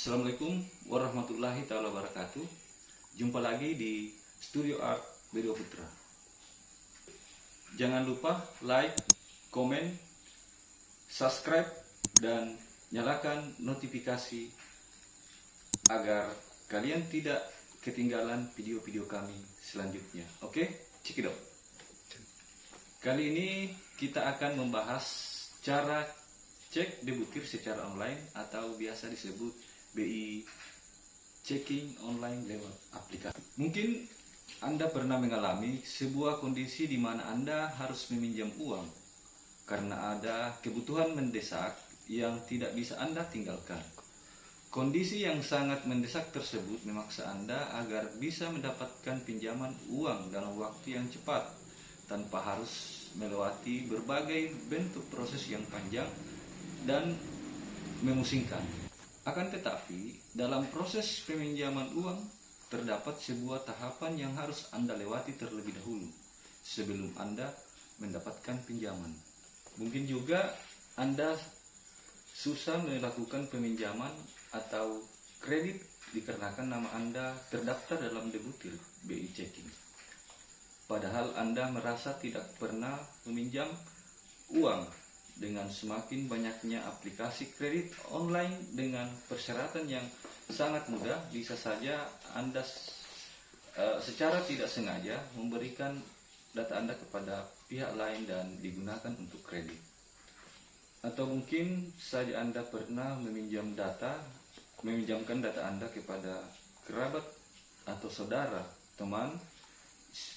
Assalamualaikum warahmatullahi taala wabarakatuh. Jumpa lagi di Studio Art Bedo Putra. Jangan lupa like, komen, subscribe, dan nyalakan notifikasi agar kalian tidak ketinggalan video-video kami selanjutnya. Oke, cekidot. Kali ini kita akan membahas cara cek debutir secara online atau biasa disebut BI checking online lewat aplikasi. Mungkin Anda pernah mengalami sebuah kondisi di mana Anda harus meminjam uang karena ada kebutuhan mendesak yang tidak bisa Anda tinggalkan. Kondisi yang sangat mendesak tersebut memaksa Anda agar bisa mendapatkan pinjaman uang dalam waktu yang cepat tanpa harus melewati berbagai bentuk proses yang panjang dan memusingkan. Akan tetapi, dalam proses peminjaman uang, terdapat sebuah tahapan yang harus Anda lewati terlebih dahulu sebelum Anda mendapatkan pinjaman. Mungkin juga Anda susah melakukan peminjaman atau kredit dikarenakan nama Anda terdaftar dalam debutir BI Checking. Padahal Anda merasa tidak pernah meminjam uang. Dengan semakin banyaknya aplikasi kredit online dengan persyaratan yang sangat mudah, bisa saja Anda secara tidak sengaja memberikan data Anda kepada pihak lain dan digunakan untuk kredit. Atau mungkin saja Anda pernah meminjamkan data Anda kepada kerabat atau saudara, teman,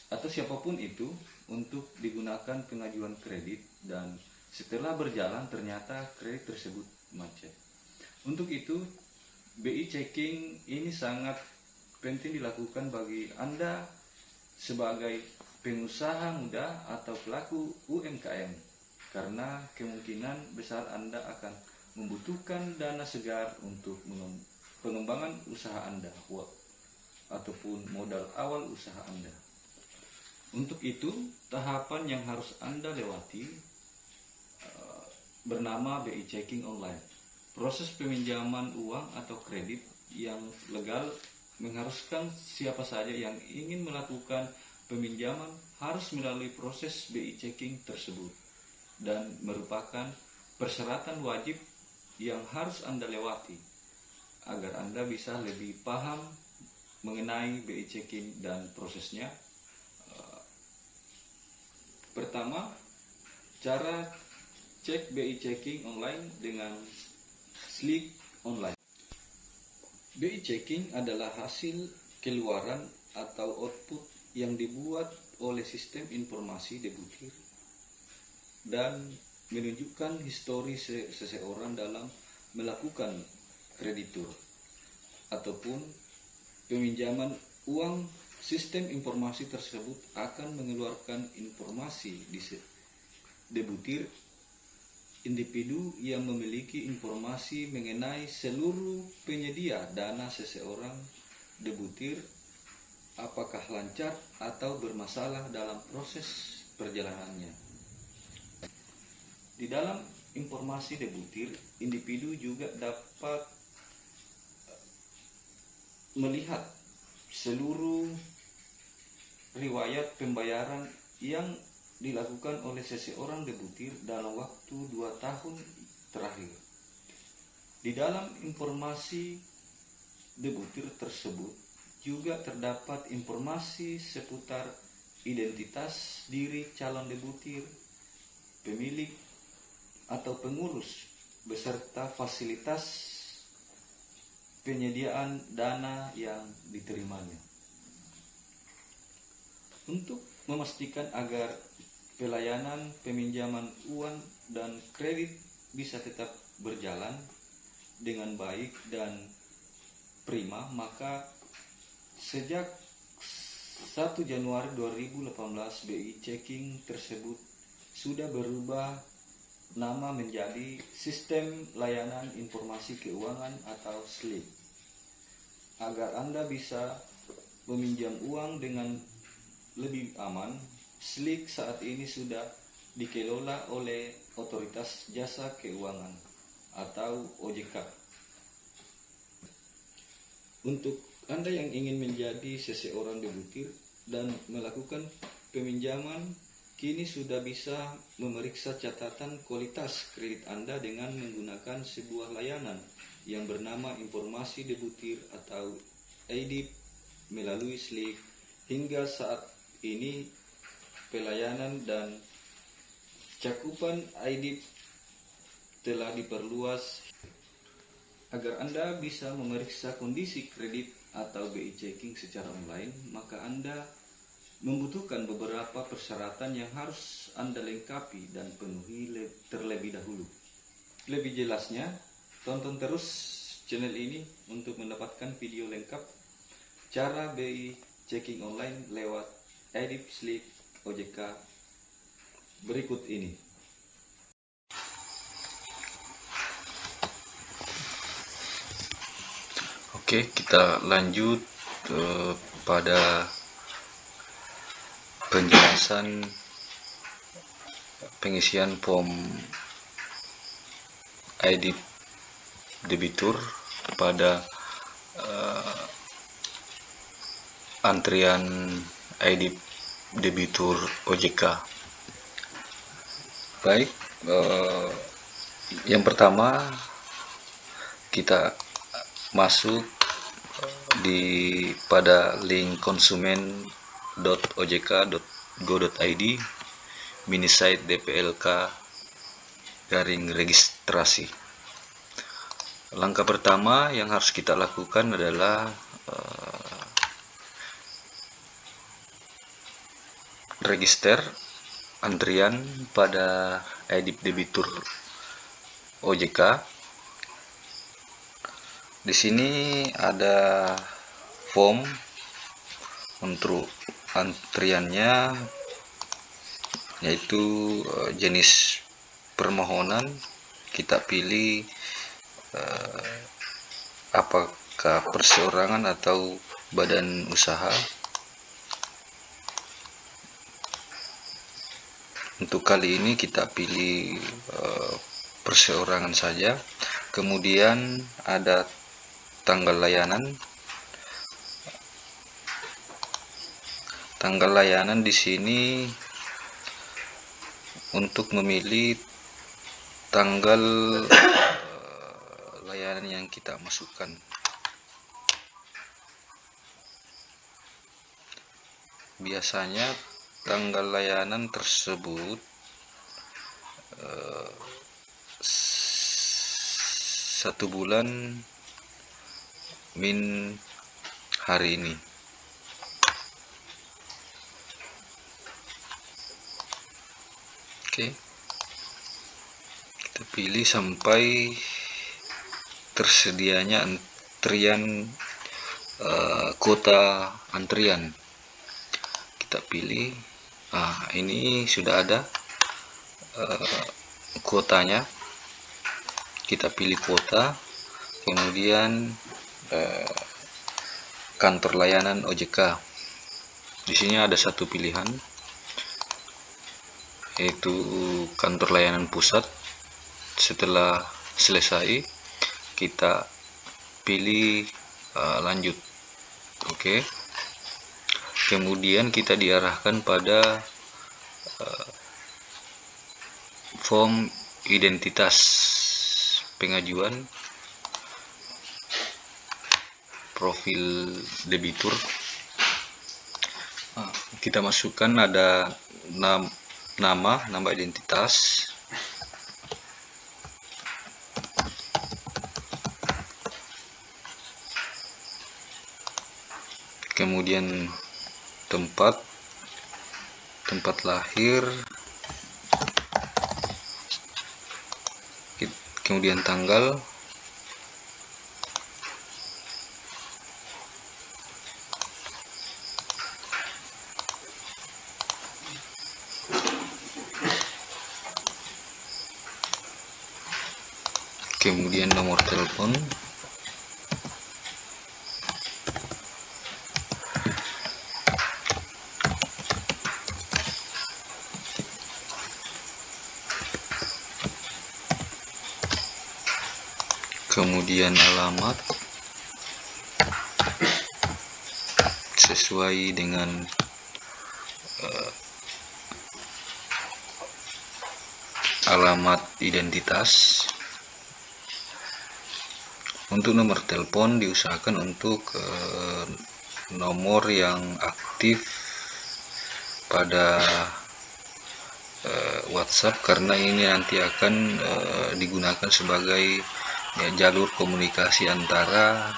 atau siapapun itu untuk digunakan pengajuan kredit, dan setelah berjalan ternyata kredit tersebut macet. Untuk itu, BI Checking ini sangat penting dilakukan bagi Anda sebagai pengusaha muda atau pelaku UMKM, karena kemungkinan besar Anda akan membutuhkan dana segar untuk pengembangan usaha Anda ataupun modal awal usaha Anda. Untuk itu, tahapan yang harus Anda lewati bernama BI Checking Online. Proses peminjaman uang atau kredit yang legal mengharuskan siapa saja yang ingin melakukan peminjaman harus melalui proses BI Checking tersebut, dan merupakan persyaratan wajib yang harus Anda lewati agar Anda bisa lebih paham mengenai BI Checking dan prosesnya. Pertama, cara cek BI Checking online dengan Slick Online. BI Checking adalah hasil keluaran atau output yang dibuat oleh sistem informasi debutir dan menunjukkan histori seseorang dalam melakukan kreditur ataupun peminjaman uang. Sistem informasi tersebut akan mengeluarkan informasi di debutir individu yang memiliki informasi mengenai seluruh penyedia dana seseorang debutir, apakah lancar atau bermasalah dalam proses perjalanannya. Di dalam informasi debutir, individu juga dapat melihat seluruh riwayat pembayaran yang dilakukan oleh seseorang debutir dalam waktu 2 tahun terakhir. Di dalam informasi debutir tersebut juga terdapat informasi seputar identitas diri calon debutir, pemilik atau pengurus, beserta fasilitas penyediaan dana yang diterimanya. Untuk memastikan agar pelayanan peminjaman uang dan kredit bisa tetap berjalan dengan baik dan prima, maka sejak 1 Januari 2018 BI Checking tersebut sudah berubah nama menjadi Sistem Layanan Informasi Keuangan atau SLIK, agar Anda bisa meminjam uang dengan lebih aman. SLIK saat ini sudah dikelola oleh Otoritas Jasa Keuangan atau OJK. Untuk Anda yang ingin menjadi seseorang debutir dan melakukan peminjaman, kini sudah bisa memeriksa catatan kualitas kredit Anda dengan menggunakan sebuah layanan yang bernama Informasi Debutir atau IDIP melalui Slick. Hingga saat ini pelayanan dan cakupan IDIP telah diperluas agar Anda bisa memeriksa kondisi kredit atau BI checking secara online. Maka Anda membutuhkan beberapa persyaratan yang harus Anda lengkapi dan penuhi terlebih dahulu. Lebih jelasnya, tonton terus channel ini untuk mendapatkan video lengkap cara BI checking online lewat IDIP Slick OJK berikut ini. Oke, kita lanjut pada penjelasan pengisian form IDIP debitur pada antrian IDIP debitur OJK. Baik, yang pertama kita masuk pada link konsumen.ojk.go.id mini site DPLK registrasi. Langkah pertama yang harus kita lakukan adalah register antrian pada IDIP debitur OJK. Di sini ada form untuk antriannya, yaitu jenis permohonan. Kita pilih apakah perseorangan atau badan usaha. Untuk kali ini kita pilih perseorangan saja. Kemudian ada tanggal layanan. Tanggal layanan di sini untuk memilih tanggal layanan yang kita masukkan. Biasanya tanggal layanan tersebut satu bulan min hari ini. Oke, kita pilih sampai tersedianya antrian kuota antrian. Kita pilih, ini sudah ada kuotanya. Kita pilih kuota, kemudian kantor layanan OJK. Di sini ada satu pilihan, yaitu kantor layanan pusat. Setelah selesai, kita pilih lanjut. Oke. Kemudian kita diarahkan pada form identitas pengajuan profil debitur. Kita masukkan ada nama identitas, kemudian tempat lahir, kemudian tanggal, kemudian nomor telepon, kemudian alamat, sesuai dengan alamat identitas. Untuk nomor telepon diusahakan untuk nomor yang aktif pada WhatsApp, karena ini nanti akan digunakan sebagai jalur komunikasi antara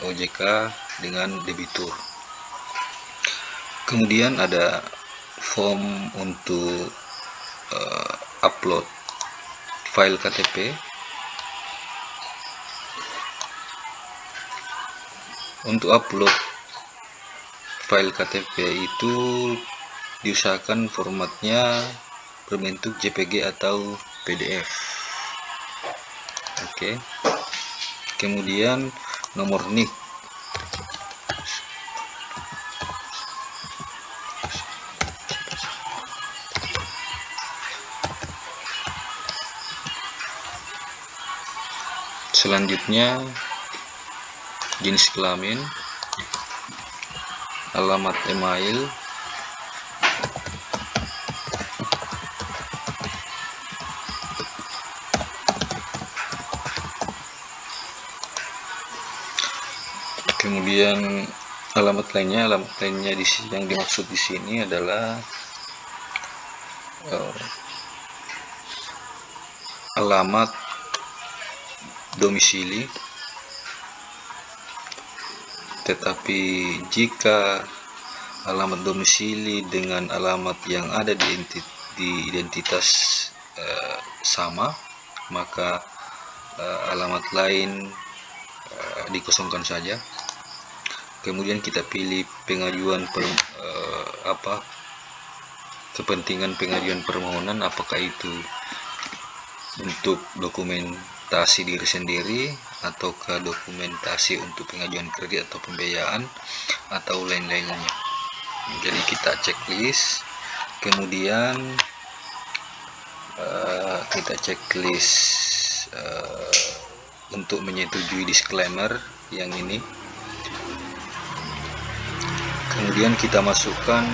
OJK dengan debitur. Kemudian ada form untuk upload file KTP. Untuk upload file KTP itu diusahakan formatnya berbentuk JPG atau PDF. Oke. Kemudian nomor NIK. Selanjutnya jenis kelamin, alamat email, kemudian alamat lainnya yang dimaksud di sini adalah alamat domisili. Tetapi jika alamat domisili dengan alamat yang ada di identitas sama, maka alamat lain dikosongkan saja. Kemudian kita pilih pengajuan kepentingan pengajuan permohonan, apakah itu untuk dokumentasi diri sendiri ataukah dokumentasi untuk pengajuan kredit atau pembiayaan atau lain-lainnya. Jadi kita checklist, kemudian kita checklist untuk menyetujui disclaimer yang ini. Kemudian kita masukkan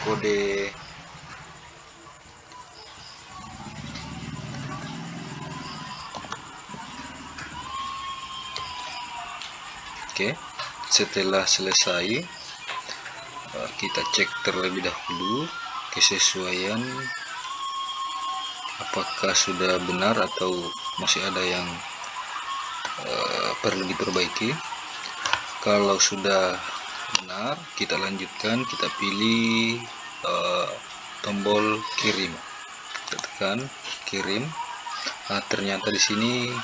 kode Oke, setelah selesai kita cek terlebih dahulu kesesuaian apakah sudah benar atau masih ada yang perlu diperbaiki. Kalau sudah benar, kita lanjutkan, kita pilih tombol kirim, kita tekan kirim. Nah, ternyata di sini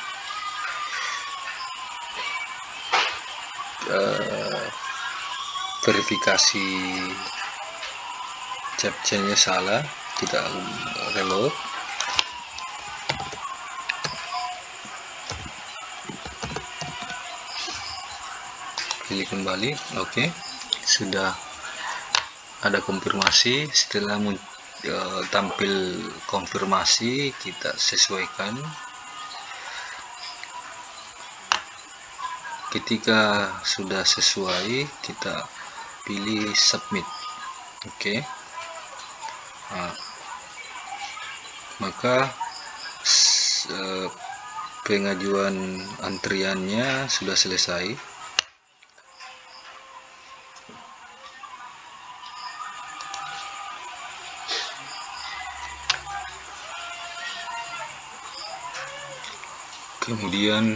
verifikasi captcha-nya salah, kita reload. Pilih kembali. Oke, sudah ada konfirmasi. Setelah tampil konfirmasi, kita sesuaikan. Ketika sudah sesuai, kita pilih submit. Oke. Nah, maka pengajuan antriannya sudah selesai. Kemudian